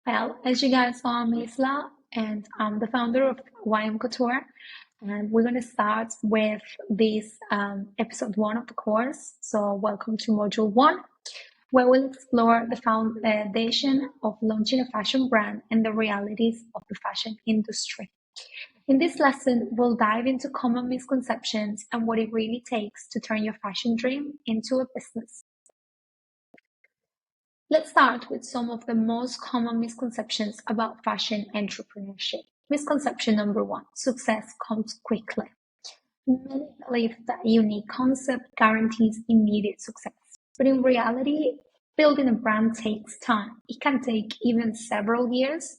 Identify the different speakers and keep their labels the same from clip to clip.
Speaker 1: Well, as you guys know, I'm Isla, and I'm the founder of YM Couture. And we're going to start with this episode one of the course. So, welcome to module one, where we'll explore the foundation of launching a fashion brand and the realities of the fashion industry. In this lesson, we'll dive into common misconceptions and what it really takes to turn your fashion dream into a business. Let's start with some of the most common misconceptions about fashion entrepreneurship. Misconception number one, success comes quickly. Many believe that a unique concept guarantees immediate success, but in reality, building a brand takes time. It can take even several years.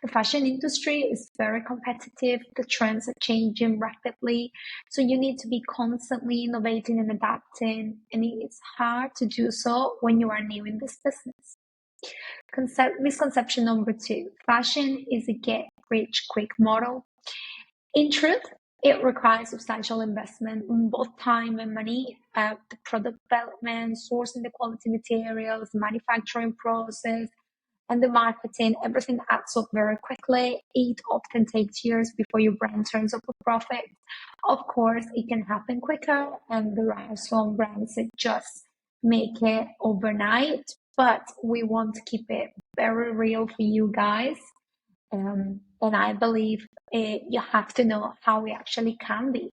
Speaker 1: The fashion industry is very competitive. The trends are changing rapidly. So you need to be constantly innovating and adapting. And it's hard to do so when you are new in this business. Misconception number two, fashion is a get rich quick model. In truth, it requires substantial investment in both time and money, the product development, sourcing the quality materials, manufacturing process, and the marketing. Everything adds up very quickly. It often takes years before your brand turns up a profit. Of course, it can happen quicker, and there are some brands that just make it overnight, but we want to keep it very real for you guys. And I believe you have to know how it actually can be.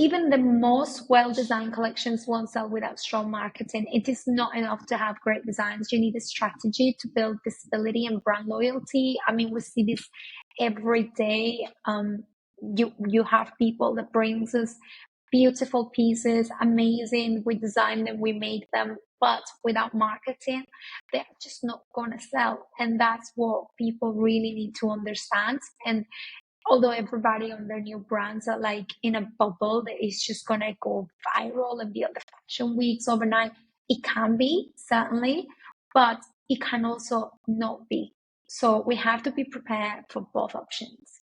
Speaker 1: Even the most well-designed collections won't sell without strong marketing. It is not enough to have great designs. You need a strategy to build visibility and brand loyalty. I mean, we see this every day. You have people that brings us beautiful pieces, amazing. We designed them, we made them, but without marketing, they're just not gonna sell. And that's what people really need to understand. And although everybody on their new brands are like in a bubble that is just gonna go viral and be on the fashion weeks overnight, it can be, certainly, but it can also not be. So we have to be prepared for both options.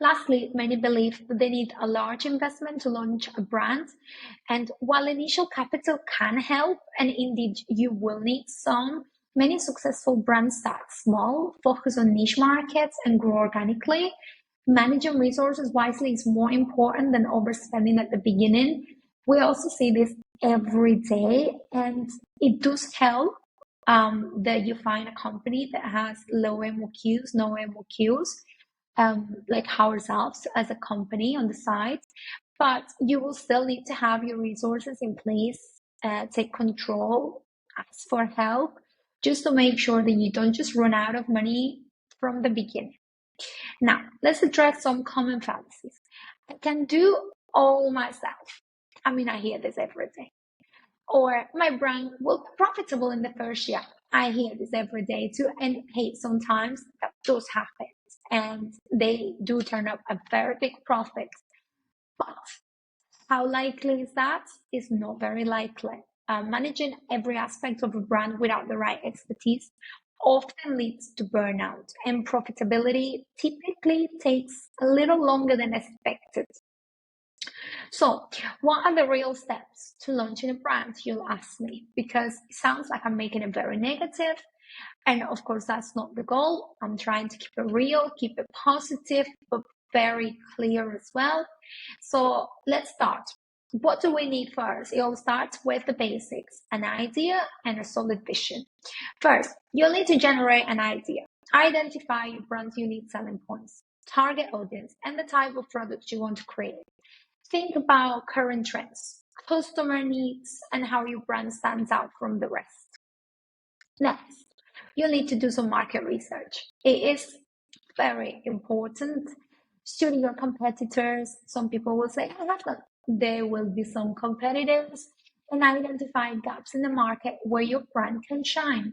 Speaker 1: Lastly, many believe that they need a large investment to launch a brand. And while initial capital can help, and indeed you will need some, many successful brands start small, focus on niche markets, and grow organically. Managing resources wisely is more important than overspending at the beginning. We also see this every day, and it does help that you find a company that has low MOQs, no MOQs, like ourselves as a company on the side, but you will still need to have your resources in place, take control, ask for help, just to make sure that you don't just run out of money from the beginning. Now, let's address some common fallacies. I can do all myself. I mean, I hear this every day. Or my brand will be profitable in the first year. I hear this every day too. And hey, sometimes that does happen. And they do turn up a very big profit. But how likely is that? Is not very likely. Managing every aspect of a brand without the right expertise often leads to burnout, and profitability typically takes a little longer than expected. So, what are the real steps to launching a brand? You'll ask me, because it sounds like I'm making it very negative. And of course, that's not the goal. I'm trying to keep it real, keep it positive, but very clear as well. So let's start. What do we need first? It all starts with the basics, an idea and a solid vision. First, you'll need to generate an idea. Identify your brand's unique selling points, target audience, and the type of product you want to create. Think about current trends, customer needs, and how your brand stands out from the rest. Next, you'll need to do some market research. It is very important. Study your competitors. Some people will say, I have that. There will be some competitors, and identify gaps in the market where your brand can shine.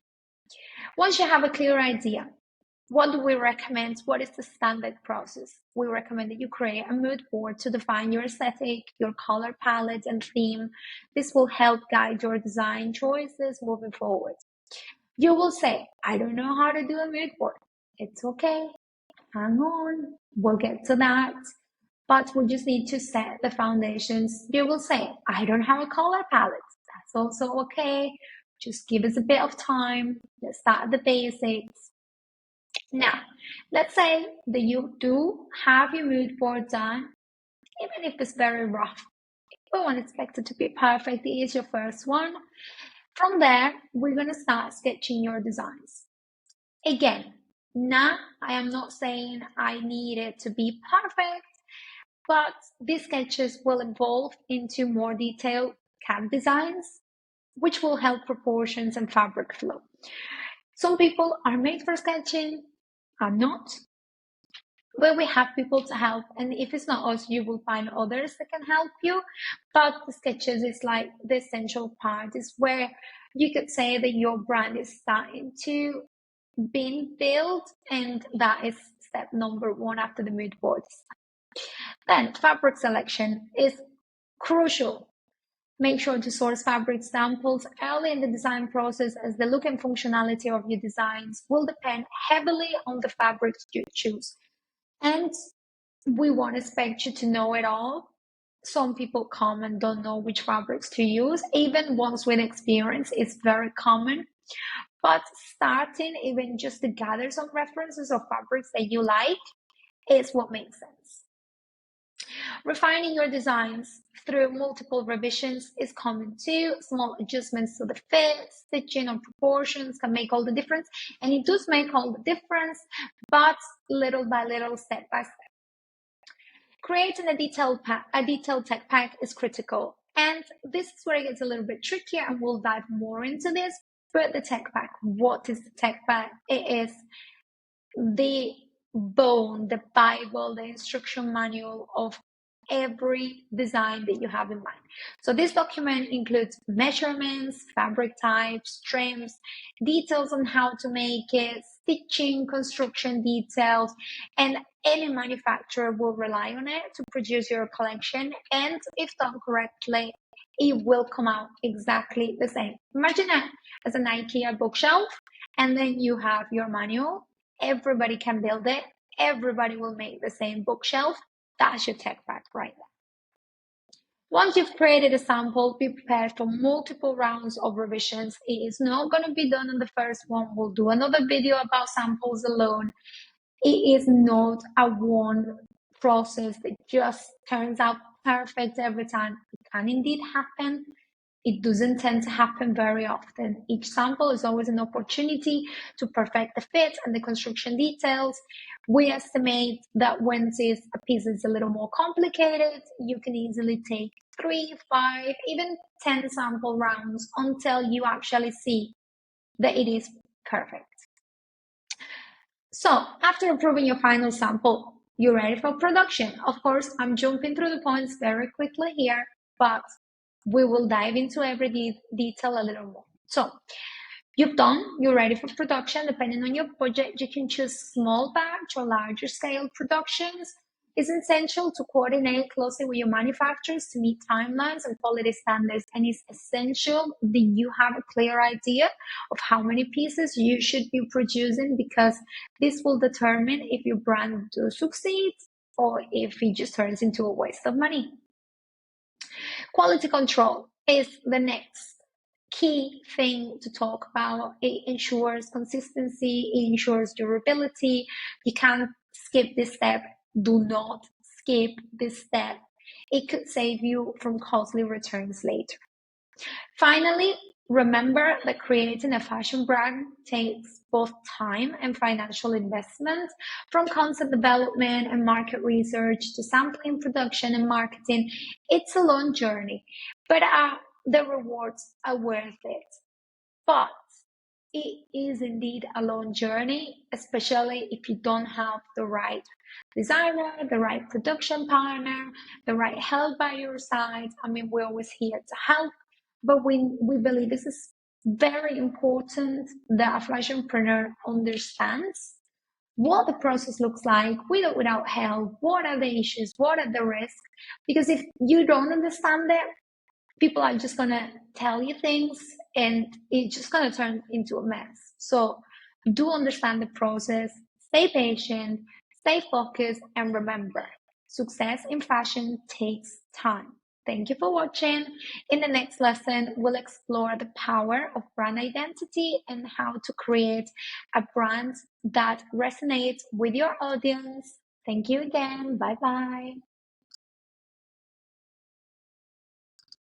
Speaker 1: Once you have a clear idea, what do we recommend? What is the standard process? We recommend that you create a mood board to define your aesthetic, your color palette and theme. This will help guide your design choices moving forward. You will say, I don't know how to do a mood board. It's okay. Hang on. We'll get to that. But we just need to set the foundations. You will say, I don't have a color palette. That's also okay. Just give us a bit of time. Let's start at the basics. Now, let's say that you do have your mood board done, even if it's very rough. You won't expect it to be perfect. It is your first one. From there, we're going to start sketching your designs. Again, now I am not saying I need it to be perfect, but these sketches will evolve into more detailed CAD designs, which will help proportions and fabric flow. Some people are made for sketching, I'm not. But we have people to help, and if it's not us, you will find others that can help you. But the sketches is like the essential part, is where you could say that your brand is starting to be built, and that is step number one after the mood board. Then fabric selection is crucial. Make sure to source fabric samples early in the design process, as the look and functionality of your designs will depend heavily on the fabrics you choose. And we won't expect you to know it all. Some people come and don't know which fabrics to use. Even ones with experience is very common. But starting even just to gather some references of fabrics that you like is what makes sense. Refining your designs through multiple revisions is common too. Small adjustments to the fit, stitching, or proportions can make all the difference. And it does make all the difference, but little by little, step by step. Creating a detailed tech pack is critical. And this is where it gets a little bit trickier, and we'll dive more into this. But the tech pack, what is the tech pack? It is the bone, the Bible, the instruction manual of every design that you have in mind. So this document includes measurements, fabric types, trims, details on how to make it, stitching, construction details, and any manufacturer will rely on it to produce your collection. And if done correctly, it will come out exactly the same. Imagine it as an IKEA bookshelf, and then you have your manual. Everybody can build it. Everybody will make the same bookshelf. That's your tech pack right there. Once you've created a sample, be prepared for multiple rounds of revisions. It is not going to be done on the first one. We'll do another video about samples alone. It is not a one process that just turns out perfect every time. It can indeed happen. It doesn't tend to happen very often. Each sample is always an opportunity to perfect the fit and the construction details. We estimate that when a piece is a little more complicated, you can easily take 3, 5, even 10 sample rounds until you actually see that it is perfect. So after approving your final sample, you're ready for production. Of course, I'm jumping through the points very quickly here, but we will dive into every detail a little more. So you're ready for production. Depending on your budget, you can choose small batch or larger scale productions. It's essential to coordinate closely with your manufacturers to meet timelines and quality standards. And it's essential that you have a clear idea of how many pieces you should be producing, because this will determine if your brand does succeed or if it just turns into a waste of money. Quality control is the next key thing to talk about. It ensures consistency, it ensures durability. You can't skip this step. Do not skip this step. It could save you from costly returns later. Finally, remember that creating a fashion brand takes both time and financial investment. From concept development and market research to sampling, production, and marketing, it's a long journey, but the rewards are worth it. But it is indeed a long journey, especially if you don't have the right designer, the right production partner, the right help by your side. I mean, we're always here to help, but we believe this is very important that a fashionpreneur understands what the process looks like with or without help, what are the issues, what are the risks, because if you don't understand it, people are just going to tell you things and it's just going to turn into a mess. So do understand the process, stay patient, stay focused, and remember, success in fashion takes time. Thank you for watching. In the next lesson, we'll explore the power of brand identity and how to create a brand that resonates with your audience. Thank you again. Bye bye.